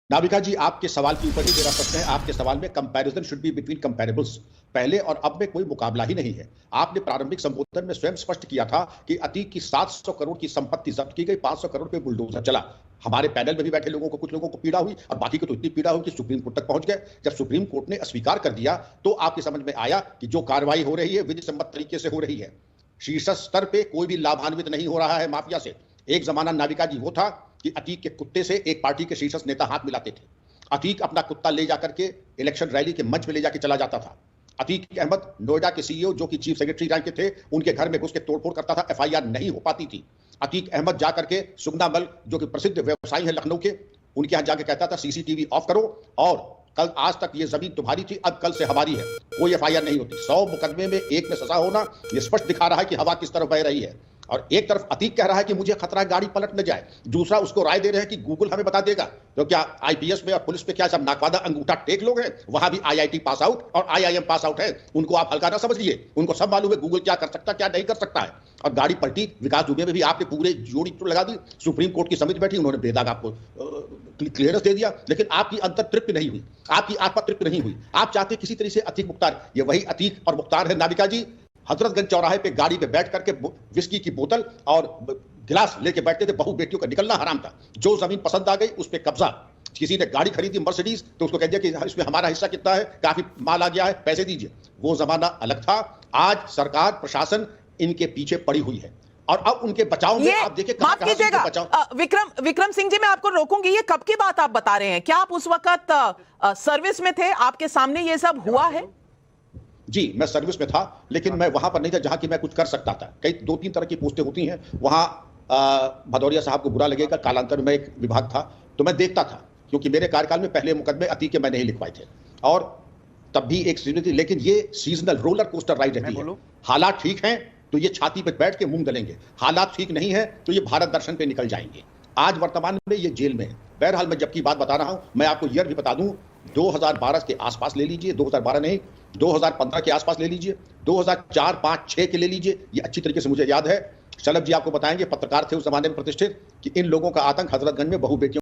नाविका जी, आपके सवाल के ऊपर ही मेरा प्रश्न है। आपके सवाल में कंपैरिजन शुड बी बिटवीन कंपैरेबल्स। पहले और अब में कोई मुकाबला ही नहीं है। आपने प्रारंभिक संबोधन में स्वयं स्पष्ट किया था कि अतीक की 700 करोड़ की संपत्ति जब्त की गई, 500 करोड़ पे बुलडोजर चला। हमारे पैनल में भी बैठे लोगों को, कुछ लोगों को पीड़ा हुई और बाकी को तो इतनी पीड़ा हुई कि सुप्रीम कोर्ट तक पहुंच गए। जब सुप्रीम कोर्ट ने अस्वीकार कर दिया तो आपकी समझ में आया कि जो कार्रवाई हो रही है विधि सम्मत तरीके से हो रही है। शीर्ष स्तर पे कोई भी लाभान्वित नहीं हो रहा है माफिया से। एक जमाना नाविका जी वो था कि अतीक के कुत्ते से एक पार्टी के शीर्ष नेता हाथ मिलाते थे। अतीक अपना कुत्ता ले जाकर के इलेक्शन रैली के मंच में ले जाके चला जाता था। अतीक अहमद नोएडा के सीईओ जो कि चीफ सेक्रेटरी रैंक के थे, उनके घर में घुस के तोड़फोड़ करता था, एफआईआर नहीं हो पाती थी। अतीक अहमद जाकर के सुगना मल जो कि प्रसिद्ध व्यवसायी है लखनऊ के, उनके यहाँ जाके कहता था सीसीटीवी ऑफ करो और कल आज तक ये जमीन तुम्हारी थी, अब कल से हमारी है। कोई एफआईआर नहीं होती। 100 मुकदमे में एक में सजा होना ये स्पष्ट दिखा रहा है कि हवा किस तरफ बह रही है। और एक तरफ अतीक कह रहा है कि मुझे खतरा है गाड़ी पलट न जाए, दूसरा उसको राय दे रहे हैं कि गूगल हमें बता देगा। तो क्या आईपीएस में और पुलिस पे क्या सब नाकवादा अंगूठा टेक लोग हैं? वहां भी आईआईटी पास आउट और आईआईएम पास आउट है। उनको आप हल्का ना समझिए, उनको सब मालूम है गूगल क्या कर सकता क्या नहीं कर सकता है। और गाड़ी पलटी विकास दुबे में भी आपने पूरे जोड़ी लगा दी। सुप्रीम कोर्ट की समिति बैठी, उन्होंने बेदाग आपको क्लियरेंस दे दिया, लेकिन आपकी अंतर तृप्ति नहीं हुई, आपकी आत्मा तृप्त नहीं हुई। आप चाहते किसी तरह से अतीक मुख्तार, ये वही अतीक और मुख्तार है नाविका जी। हजरतगंज चौराहे पे गाड़ी पे बैठ करके विस्की की बोतल और गिलास लेके बैठते थे। बहू बेटियों का निकलना हराम था। जो जमीन पसंद आ गई उस पर कब्जा। किसी ने गाड़ी खरीदी मर्सिडीज तो उसको कह दिया कि इसमें हमारा हिस्सा कितना है, काफी माल आ गया है, पैसे दीजिए। वो जमाना अलग था। आज सरकार प्रशासन इनके पीछे पड़ी हुई है और अब उनके बचाव में आप देखिए माफ कीजिएगा विक्रम सिंह जी, मैं आपको रोकूंगी। ये कब की बात आप बता रहे हैं? क्या आप उस वक्त सर्विस में थे? आपके सामने ये सब हुआ है? जी, मैं सर्विस में था, लेकिन मैं वहां पर नहीं था जहां कि मैं कुछ कर सकता था। कई 2-3 तरह की पोस्टें होती हैं वहां। भदौरिया साहब को बुरा लगेगा, कालांतर में एक विभाग था तो मैं देखता था, क्योंकि मेरे कार्यकाल में पहले मुकदमे अतीक के मैंने ही लिखवाए थे और तब भी एक सीजन थी। लेकिन ये सीजनल रोलर कोस्टर राइड रहती है। हालात ठीक हैं तो ये छाती पर बैठ के मुंह गलेंगे, हालात ठीक नहीं है तो ये भारत दर्शन पे निकल जाएंगे। आज वर्तमान में ये जेल में है। बहरहाल मैं जबकि बात बता रहा हूं, मैं आपको ईयर भी बता दूं, 2012 के आसपास ले लीजिए, 2012 नहीं 2015 के आसपास ले लीजिए, 2004, 5, 6 के ले लीजिए। ये अच्छी तरीके से मुझे याद है। शलभ जी आपको बताएंगे, पत्रकार थे उस जमाने में प्रतिष्ठित, कि इन लोगों का आतंक हजरतगंज में बहु बेटियों